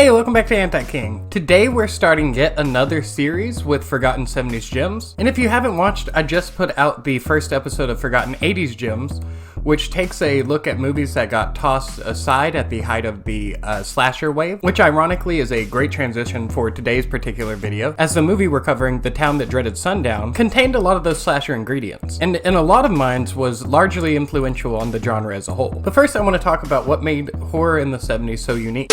Hey, welcome back to Anti-King. Today we're starting yet another series with Forgotten 70s Gems. And if you haven't watched, I just put out the first episode of Forgotten 80s Gems, which takes a look at movies that got tossed aside at the height of the slasher wave, which ironically is a great transition for today's particular video, as the movie we're covering, The Town That Dreaded Sundown, contained a lot of those slasher ingredients, and in a lot of minds was largely influential on the genre as a whole. But first I want to talk about what made horror in the 70s so unique.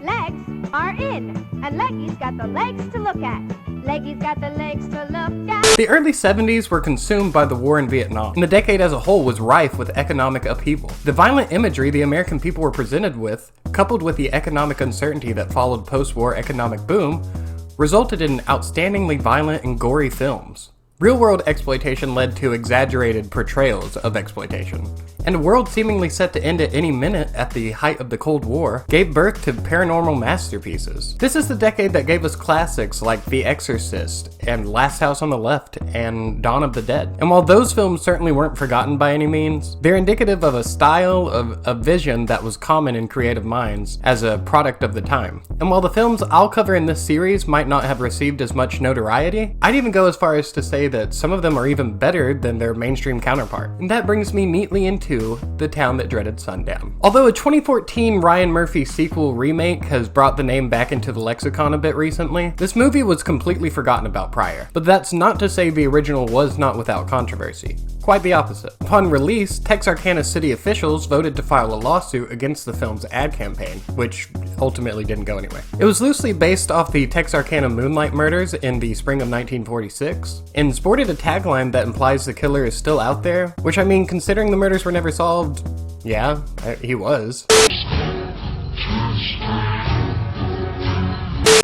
Legs are in, and Leggy's got the legs to look at. Leggy's got the legs to look at. The early 70s were consumed by the war in Vietnam, and the decade as a whole was rife with economic upheaval. The violent imagery the American people were presented with, coupled with the economic uncertainty that followed post-war economic boom, resulted in outstandingly violent and gory films. Real-world exploitation led to exaggerated portrayals of exploitation, and a world seemingly set to end at any minute at the height of the Cold War gave birth to paranormal masterpieces. This is the decade that gave us classics like The Exorcist and Last House on the Left and Dawn of the Dead. And while those films certainly weren't forgotten by any means, they're indicative of a style of a vision that was common in creative minds as a product of the time. And while the films I'll cover in this series might not have received as much notoriety, I'd even go as far as to say that some of them are even better than their mainstream counterpart. And that brings me neatly into The Town That Dreaded Sundown. Although a 2014 Ryan Murphy sequel remake has brought the name back into the lexicon a bit recently, this movie was completely forgotten about prior. But that's not to say the original was not without controversy. Quite the opposite. Upon release, Texarkana city officials voted to file a lawsuit against the film's ad campaign, which ultimately didn't go anywhere. It was loosely based off the Texarkana Moonlight murders in the spring of 1946, and sported a tagline that implies the killer is still out there, which I mean, considering the murders were never solved, yeah, he was.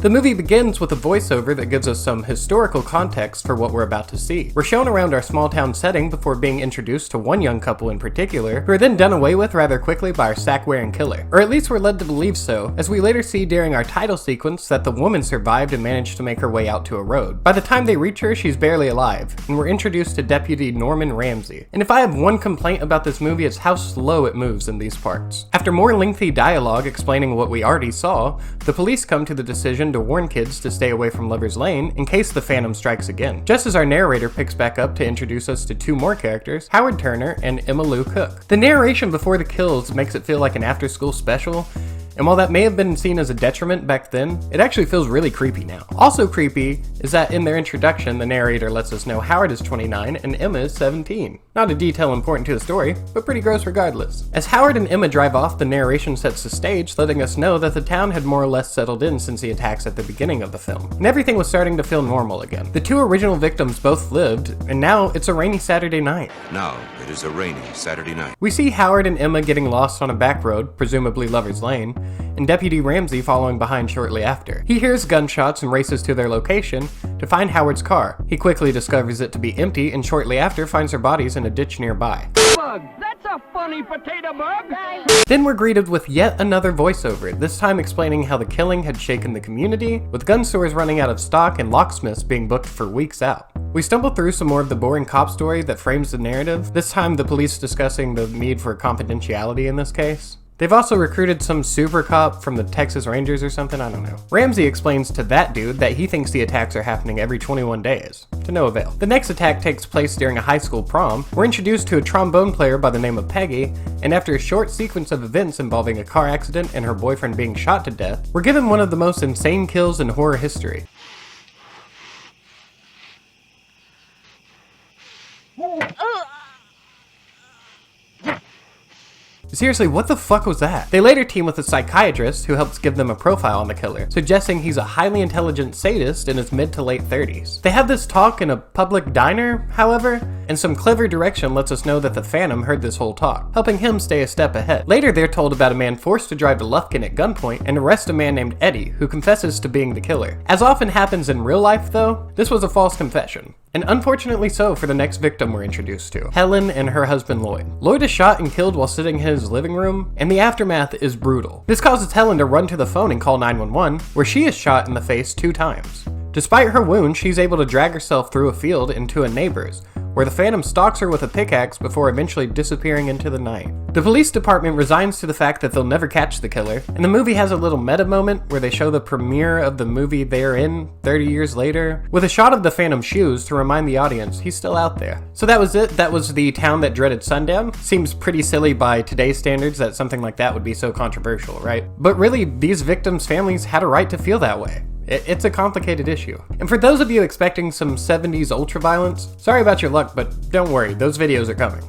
The movie begins with a voiceover that gives us some historical context for what we're about to see. We're shown around our small town setting before being introduced to one young couple in particular, who are then done away with rather quickly by our sack-wearing killer. Or at least we're led to believe so, as we later see during our title sequence that the woman survived and managed to make her way out to a road. By the time they reach her, she's barely alive, and we're introduced to Deputy Norman Ramsey. And if I have one complaint about this movie, it's how slow it moves in these parts. After more lengthy dialogue explaining what we already saw, the police come to the decision to warn kids to stay away from Lover's Lane in case the Phantom strikes again. Just as our narrator picks back up to introduce us to two more characters, Howard Turner and Emma Lou Cook. The narration before the kills makes it feel like an after-school special, and while that may have been seen as a detriment back then, it actually feels really creepy now. Also creepy is that in their introduction, the narrator lets us know Howard is 29 and Emma is 17. Not a detail important to the story, but pretty gross regardless. As Howard and Emma drive off, the narration sets the stage, letting us know that the town had more or less settled in since the attacks at the beginning of the film, and everything was starting to feel normal again. The two original victims both lived, and now it's a rainy Saturday night. Now it is a rainy Saturday night. We see Howard and Emma getting lost on a back road, presumably Lover's Lane, and Deputy Ramsey following behind shortly after. He hears gunshots and races to their location to find Howard's car. He quickly discovers it to be empty and shortly after finds their bodies in a ditch nearby. Bug, that's a funny potato bug. Then we're greeted with yet another voiceover, this time explaining how the killing had shaken the community, with gun stores running out of stock and locksmiths being booked for weeks out. We stumble through some more of the boring cop story that frames the narrative, this time the police discussing the need for confidentiality in this case. They've also recruited some super cop from the Texas Rangers or something, I don't know. Ramsey explains to that dude that he thinks the attacks are happening every 21 days, to no avail. The next attack takes place during a high school prom. We're introduced to a trombone player by the name of Peggy, and after a short sequence of events involving a car accident and her boyfriend being shot to death, we're given one of the most insane kills in horror history. Seriously, what the fuck was that? They later team with a psychiatrist who helps give them a profile on the killer, suggesting he's a highly intelligent sadist in his mid to late 30s. They have this talk in a public diner, however, and some clever direction lets us know that the Phantom heard this whole talk, helping him stay a step ahead. Later, they're told about a man forced to drive to Lufkin at gunpoint and arrest a man named Eddie, who confesses to being the killer. As often happens in real life, though, this was a false confession. And unfortunately so for the next victim we're introduced to, Helen and her husband Lloyd. Lloyd is shot and killed while sitting in his living room, and the aftermath is brutal. This causes Helen to run to the phone and call 911, where she is shot in the face 2 times. Despite her wound, she's able to drag herself through a field into a neighbor's, where the Phantom stalks her with a pickaxe before eventually disappearing into the night. The police department resigns to the fact that they'll never catch the killer, and the movie has a little meta moment where they show the premiere of the movie they're in 30 years later, with a shot of the Phantom's shoes to remind the audience he's still out there. So that was it. That was The Town That Dreaded Sundown. Seems pretty silly by today's standards that something like that would be so controversial, right? But really, these victims' families had a right to feel that way. It's a complicated issue. And for those of you expecting some 70s ultraviolence, sorry about your luck, but don't worry, those videos are coming.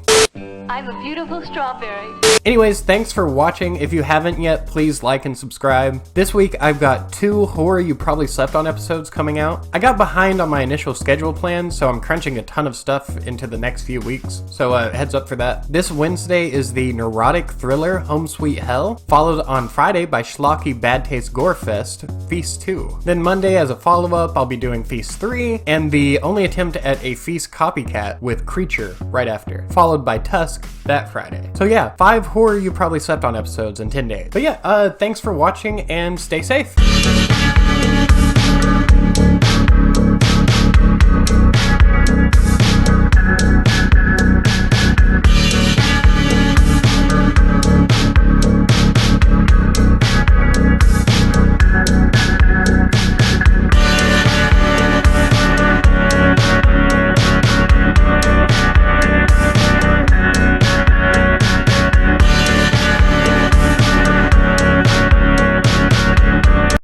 I'm a beautiful strawberry. Anyways, thanks for watching. If you haven't yet, please like and subscribe. This week, I've got 2 Horror You Probably Slept On episodes coming out. I got behind on my initial schedule plan, so I'm crunching a ton of stuff into the next few weeks, so heads up for that. This Wednesday is the neurotic thriller Home Sweet Hell, followed on Friday by schlocky Bad Taste Gore Fest, Feast 2. Then Monday, as a follow-up, I'll be doing Feast 3, and the only attempt at a Feast copycat with Creature right after, followed by Tusk that Friday. So yeah, 5 Horror You Probably Slept On episodes in 10 days. But yeah, thanks for watching and stay safe.